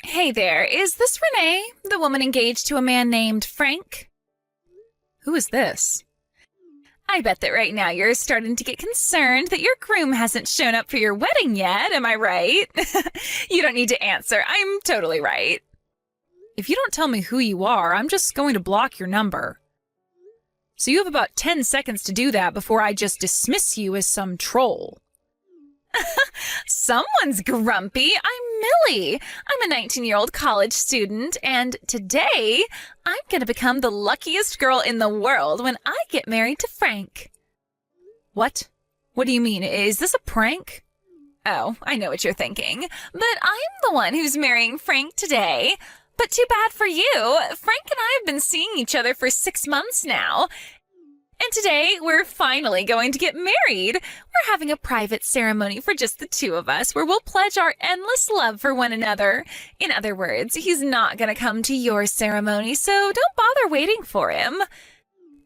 Hey there, is this Renee, the woman engaged to a man named Frank? Who is this? I bet that right now you're starting to get concerned that your groom hasn't shown up for your wedding yet, am I right? You don't need to answer, I'm totally right. If you don't tell me who you are, I'm just going to block your number. So you have about 10 seconds to do that before I just dismiss you as some troll. Someone's grumpy. I'm Millie. I'm a 19-year-old college student, and today I'm going to become the luckiest girl in the world when I get married to Frank. What? What do you mean? Is this a prank? Oh, I know what you're thinking. But I'm the one who's marrying Frank today. But too bad for you. Frank and I have been seeing each other for 6 months now. And today, we're finally going to get married. We're having a private ceremony for just the two of us where we'll pledge our endless love for one another. In other words, he's not going to come to your ceremony, so don't bother waiting for him.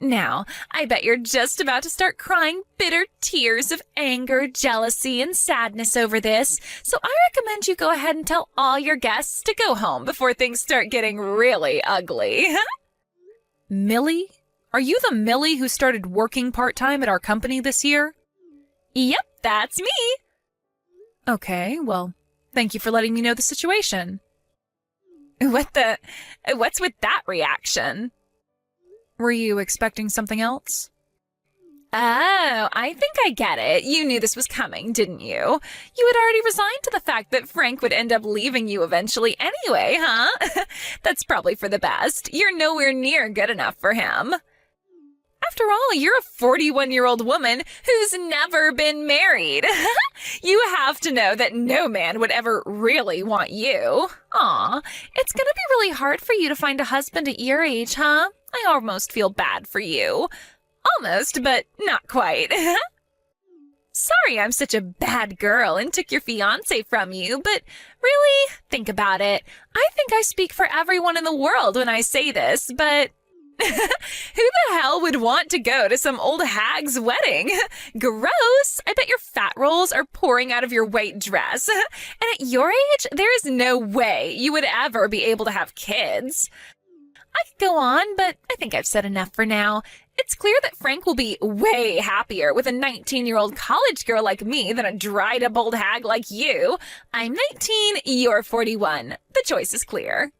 Now, I bet you're just about to start crying bitter tears of anger, jealousy, and sadness over this, so I recommend you go ahead and tell all your guests to go home before things start getting really ugly. Millie? Are you the Millie who started working part-time at our company this year? Yep, that's me. Okay, well, thank you for letting me know the situation. What's with that reaction? Were you expecting something else? Oh, I think I get it. You knew this was coming, didn't you? You had already resigned to the fact that Frank would end up leaving you eventually anyway, huh? That's probably for the best. You're nowhere near good enough for him. After all, you're a 41-year-old woman who's never been married. You have to know that no man would ever really want you. Aw, it's gonna be really hard for you to find a husband at your age, huh? I almost feel bad for you. Almost, but not quite. Sorry I'm such a bad girl and took your fiancé from you, but really, think about it. I think I speak for everyone in the world when I say this, but who the hell would want to go to some old hag's wedding? Gross! I bet your fat rolls are pouring out of your white dress. And at your age, there is no way you would ever be able to have kids. I could go on, but I think I've said enough for now. It's clear that Frank will be way happier with a 19-year-old college girl like me than a dried-up old hag like you. I'm 19, you're 41. The choice is clear.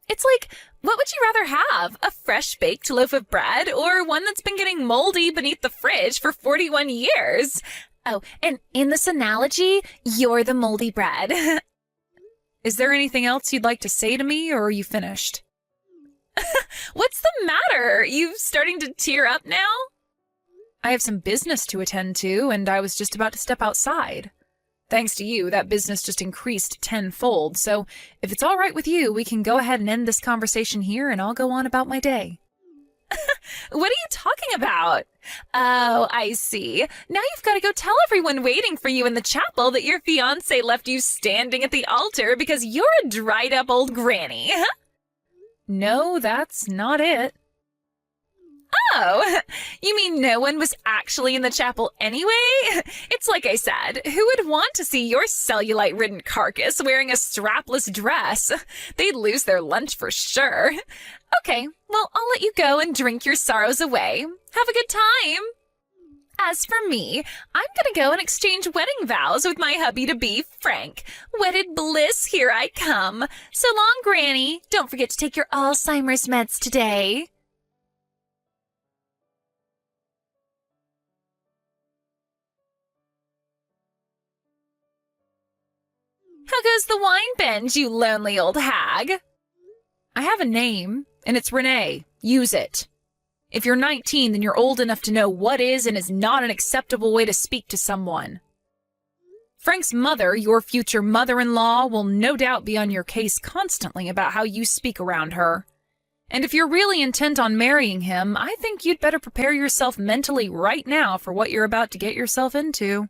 It's like, what would you rather have? A fresh-baked loaf of bread or one that's been getting moldy beneath the fridge for 41 years? Oh, and in this analogy, you're the moldy bread. Is there anything else you'd like to say to me, or are you finished? What's the matter? You starting to tear up now? I have some business to attend to, and I was just about to step outside. Thanks to you, that business just increased tenfold, so if it's all right with you, we can go ahead and end this conversation here, and I'll go on about my day. What are you talking about? Oh, I see. Now you've got to go tell everyone waiting for you in the chapel that your fiancé left you standing at the altar because you're a dried-up old granny. No, that's not it. Oh, you mean no one was actually in the chapel anyway? It's like I said, who would want to see your cellulite-ridden carcass wearing a strapless dress? They'd lose their lunch for sure. Okay, well, I'll let you go and drink your sorrows away. Have a good time. As for me, I'm gonna go and exchange wedding vows with my hubby-to-be, Frank. Wedded bliss, here I come. So long, Granny. Don't forget to take your Alzheimer's meds today. How goes the wine binge, you lonely old hag? I have a name, and it's Renee. Use it. If you're 19, then you're old enough to know what is and is not an acceptable way to speak to someone. Frank's mother, your future mother-in-law, will no doubt be on your case constantly about how you speak around her. And if you're really intent on marrying him, I think you'd better prepare yourself mentally right now for what you're about to get yourself into.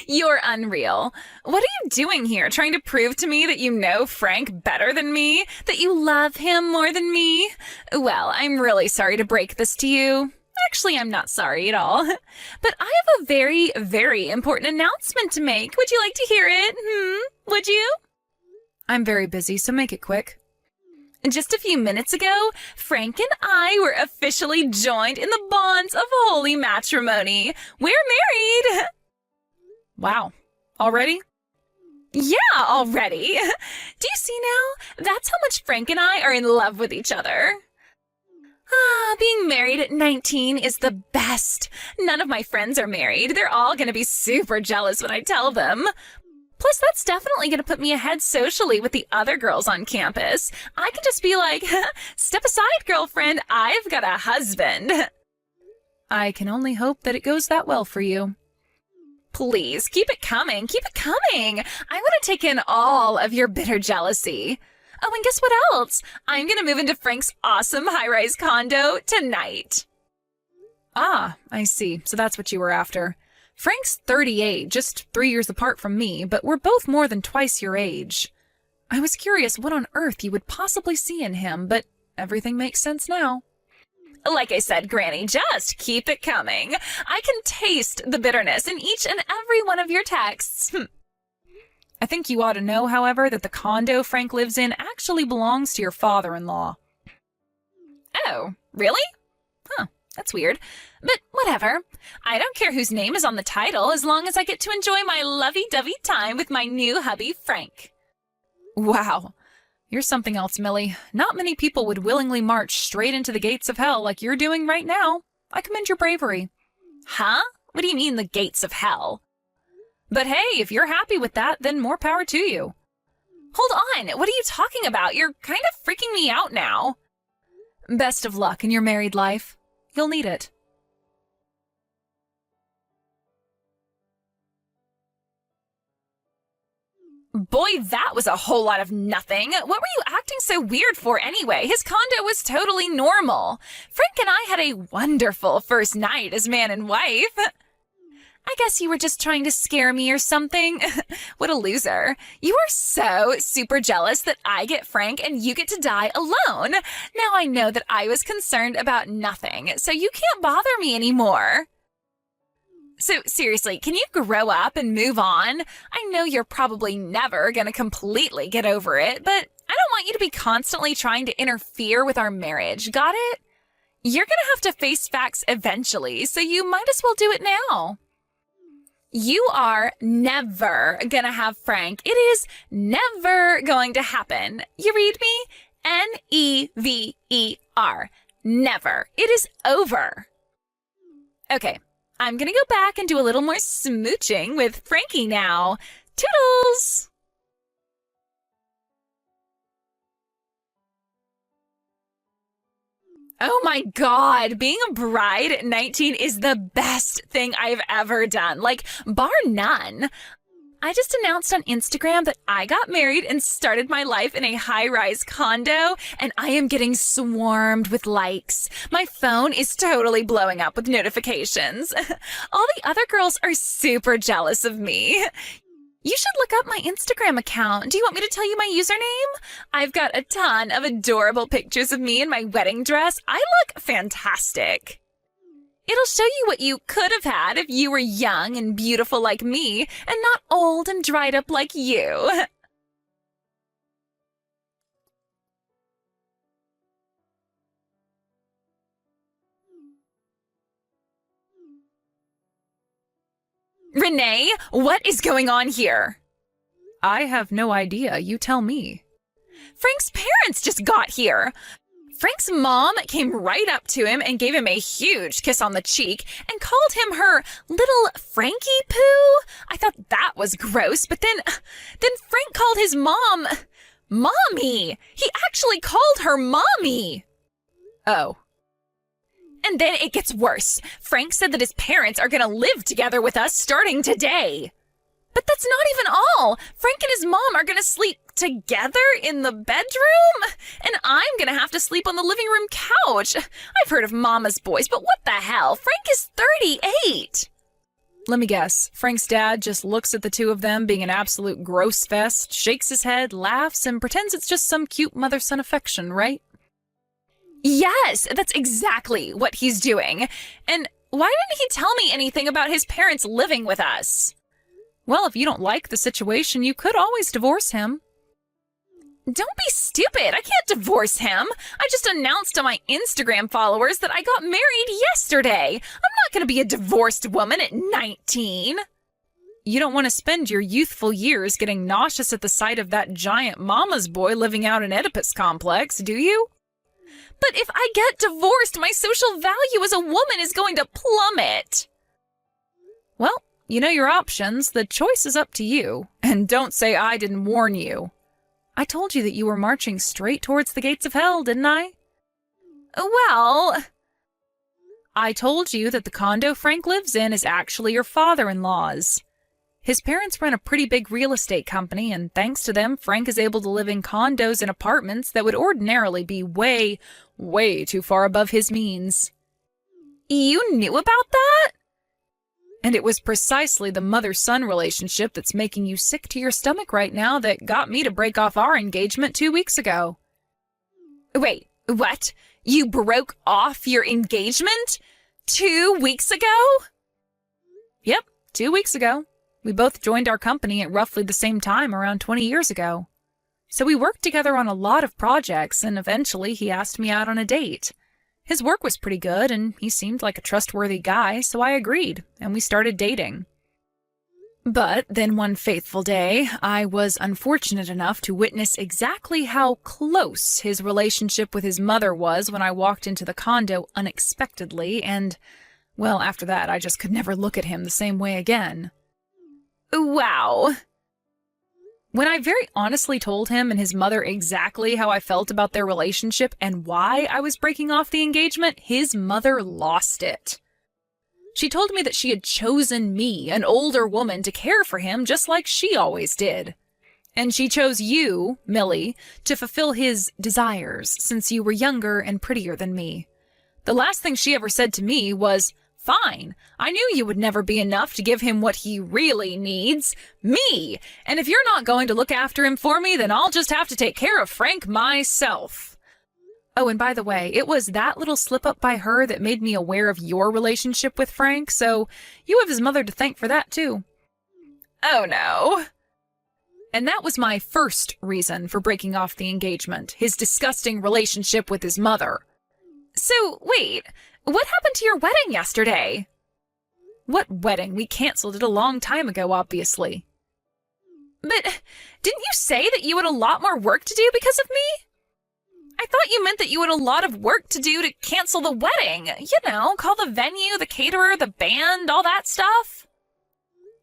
You're unreal. What are you doing here, trying to prove to me that you know Frank better than me? That you love him more than me? Well, I'm really sorry to break this to you. Actually, I'm not sorry at all. But I have a very, very important announcement to make. Would you like to hear it? Would you? I'm very busy, so make it quick. Just a few minutes ago, Frank and I were officially joined in the bonds of holy matrimony. We're married! Wow. Already? Yeah, already. Do you see now? That's how much Frank and I are in love with each other. Being married at 19 is the best. None of my friends are married. They're all going to be super jealous when I tell them. Plus, that's definitely going to put me ahead socially with the other girls on campus. I can just be like, step aside, girlfriend. I've got a husband. I can only hope that it goes that well for you. Please, keep it coming. Keep it coming. I want to take in all of your bitter jealousy. Oh, and guess what else? I'm going to move into Frank's awesome high-rise condo tonight. Ah, I see. So that's what you were after. Frank's 38, just 3 years apart from me, but we're both more than twice your age. I was curious what on earth you would possibly see in him, but everything makes sense now. Like I said, Granny, just keep it coming. I can taste the bitterness in each and every one of your texts. I think you ought to know, however, that the condo Frank lives in actually belongs to your father-in-law. Oh, really? Huh, that's weird. But whatever. I don't care whose name is on the title as long as I get to enjoy my lovey-dovey time with my new hubby, Frank. Wow. You're something else, Millie. Not many people would willingly march straight into the gates of hell like you're doing right now. I commend your bravery. Huh? What do you mean, the gates of hell? But hey, if you're happy with that, then more power to you. Hold on, what are you talking about? You're kind of freaking me out now. Best of luck in your married life. You'll need it. Boy, that was a whole lot of nothing. What were you acting so weird for anyway? His condo was totally normal. Frank and I had a wonderful first night as man and wife. I guess you were just trying to scare me or something. What a loser. You are so super jealous that I get Frank and you get to die alone. Now I know that I was concerned about nothing, so you can't bother me anymore. So seriously, can you grow up and move on? I know you're probably never going to completely get over it, but I don't want you to be constantly trying to interfere with our marriage. Got it? You're going to have to face facts eventually, so you might as well do it now. You are never going to have Frank. It is never going to happen. You read me? N-E-V-E-R. Never. It is over. Okay. I'm going to go back and do a little more smooching with Frankie now. Toodles! Oh my God, being a bride at 19 is the best thing I've ever done. Like, bar none. I just announced on Instagram that I got married and started my life in a high-rise condo, and I am getting swarmed with likes. My phone is totally blowing up with notifications. All the other girls are super jealous of me. You should look up my Instagram account. Do you want me to tell you my username? I've got a ton of adorable pictures of me in my wedding dress. I look fantastic. It'll show you what you could have had if you were young and beautiful like me and not old and dried up like you. Renee, what is going on here? I have no idea. You tell me. Frank's parents just got here. Frank's mom came right up to him and gave him a huge kiss on the cheek and called him her little Frankie Poo. I thought that was gross, but then Frank called his mom Mommy. He actually called her Mommy. Oh. And then it gets worse. Frank said that his parents are going to live together with us starting today. But that's not even all. Frank and his mom are going to sleep together in the bedroom, and I'm going to have to sleep on the living room couch. I've heard of mama's boys, but what the hell? Frank is 38. Let me guess. Frank's dad just looks at the two of them being an absolute gross fest, shakes his head, laughs, and pretends it's just some cute mother-son affection, right? Yes, that's exactly what he's doing. And why didn't he tell me anything about his parents living with us? Well, if you don't like the situation, you could always divorce him. Don't be stupid. I can't divorce him. I just announced to my Instagram followers that I got married yesterday. I'm not going to be a divorced woman at 19. You don't want to spend your youthful years getting nauseous at the sight of that giant mama's boy living out an Oedipus complex, do you? But if I get divorced, my social value as a woman is going to plummet. Well, you know your options. The choice is up to you. And don't say I didn't warn you. I told you that you were marching straight towards the gates of hell, didn't I? Well, I told you that the condo Frank lives in is actually your father-in-law's. His parents run a pretty big real estate company, and thanks to them, Frank is able to live in condos and apartments that would ordinarily be way, way too far above his means. You knew about that? And it was precisely the mother-son relationship that's making you sick to your stomach right now that got me to break off our engagement 2 weeks ago. Wait, what? You broke off your engagement 2 weeks ago? Yep, 2 weeks ago. We both joined our company at roughly the same time around 20 years ago. So we worked together on a lot of projects, and eventually he asked me out on a date. His work was pretty good, and he seemed like a trustworthy guy, so I agreed, and we started dating. But then one faithful day, I was unfortunate enough to witness exactly how close his relationship with his mother was when I walked into the condo unexpectedly, and, well, after that, I just could never look at him the same way again. Wow. When I very honestly told him and his mother exactly how I felt about their relationship and why I was breaking off the engagement, his mother lost it. She told me that she had chosen me, an older woman, to care for him just like she always did. And she chose you, Millie, to fulfill his desires since you were younger and prettier than me. The last thing she ever said to me was, "Fine, I knew you would never be enough to give him what he really needs, me. And if you're not going to look after him for me, then I'll just have to take care of Frank myself." Oh, and by the way, it was that little slip-up by her that made me aware of your relationship with Frank, so you have his mother to thank for that, too. Oh, no. And that was my first reason for breaking off the engagement, his disgusting relationship with his mother. So, wait, what happened to your wedding yesterday? What wedding? We canceled it a long time ago, obviously. But didn't you say that you had a lot more work to do because of me? I thought you meant that you had a lot of work to do to cancel the wedding. You know, call the venue, the caterer, the band, all that stuff.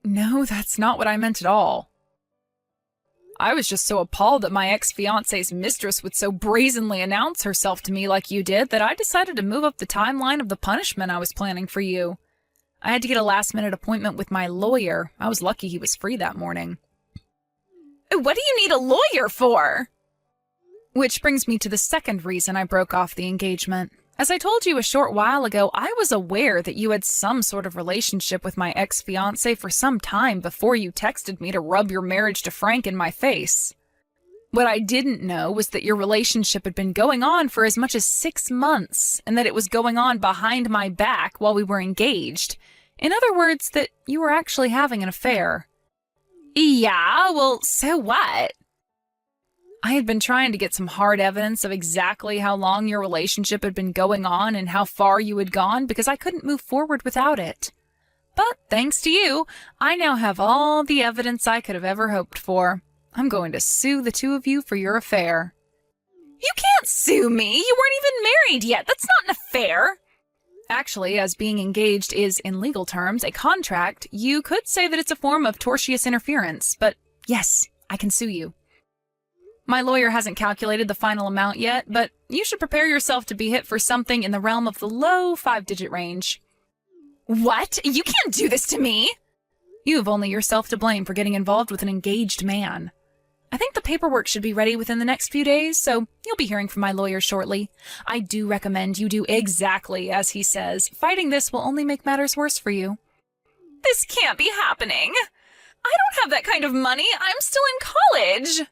No, that's not what I meant at all. I was just so appalled that my ex-fiancé's mistress would so brazenly announce herself to me like you did that I decided to move up the timeline of the punishment I was planning for you. I had to get a last-minute appointment with my lawyer. I was lucky he was free that morning. What do you need a lawyer for? Which brings me to the second reason I broke off the engagement. As I told you a short while ago, I was aware that you had some sort of relationship with my ex-fiancé for some time before you texted me to rub your marriage to Frank in my face. What I didn't know was that your relationship had been going on for as much as 6 months, and that it was going on behind my back while we were engaged. In other words, that you were actually having an affair. Yeah, well, so what? I had been trying to get some hard evidence of exactly how long your relationship had been going on and how far you had gone because I couldn't move forward without it. But thanks to you, I now have all the evidence I could have ever hoped for. I'm going to sue the two of you for your affair. You can't sue me! You weren't even married yet! That's not an affair! Actually, as being engaged is, in legal terms, a contract, you could say that it's a form of tortious interference, but yes, I can sue you. My lawyer hasn't calculated the final amount yet, but you should prepare yourself to be hit for something in the realm of the low 5-digit range. What? You can't do this to me! You have only yourself to blame for getting involved with an engaged man. I think the paperwork should be ready within the next few days, so you'll be hearing from my lawyer shortly. I do recommend you do exactly as he says. Fighting this will only make matters worse for you. This can't be happening! I don't have that kind of money. I'm still in college!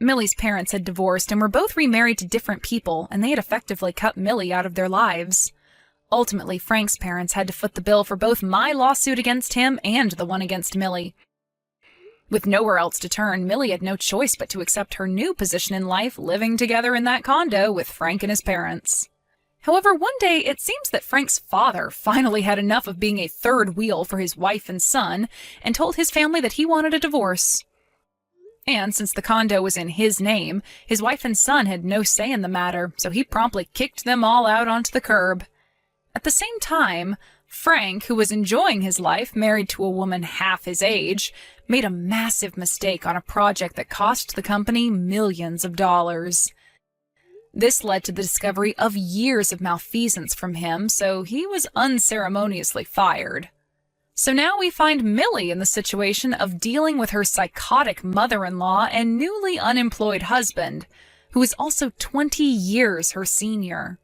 Millie's parents had divorced and were both remarried to different people, and they had effectively cut Millie out of their lives. Ultimately, Frank's parents had to foot the bill for both my lawsuit against him and the one against Millie. With nowhere else to turn, Millie had no choice but to accept her new position in life, living together in that condo with Frank and his parents. However, one day it seems that Frank's father finally had enough of being a third wheel for his wife and son and told his family that he wanted a divorce. And since the condo was in his name, his wife and son had no say in the matter, so he promptly kicked them all out onto the curb. At the same time, Frank, who was enjoying his life married to a woman half his age, made a massive mistake on a project that cost the company millions of dollars. This led to the discovery of years of malfeasance from him, so he was unceremoniously fired. So now we find Millie in the situation of dealing with her psychotic mother-in-law and newly unemployed husband, who is also 20 years her senior.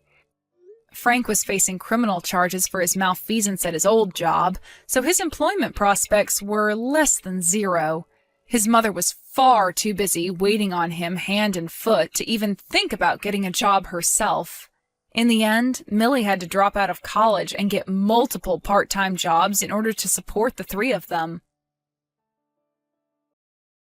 Frank was facing criminal charges for his malfeasance at his old job, so his employment prospects were less than zero. His mother was far too busy waiting on him hand and foot to even think about getting a job herself. In the end, Millie had to drop out of college and get multiple part-time jobs in order to support the three of them.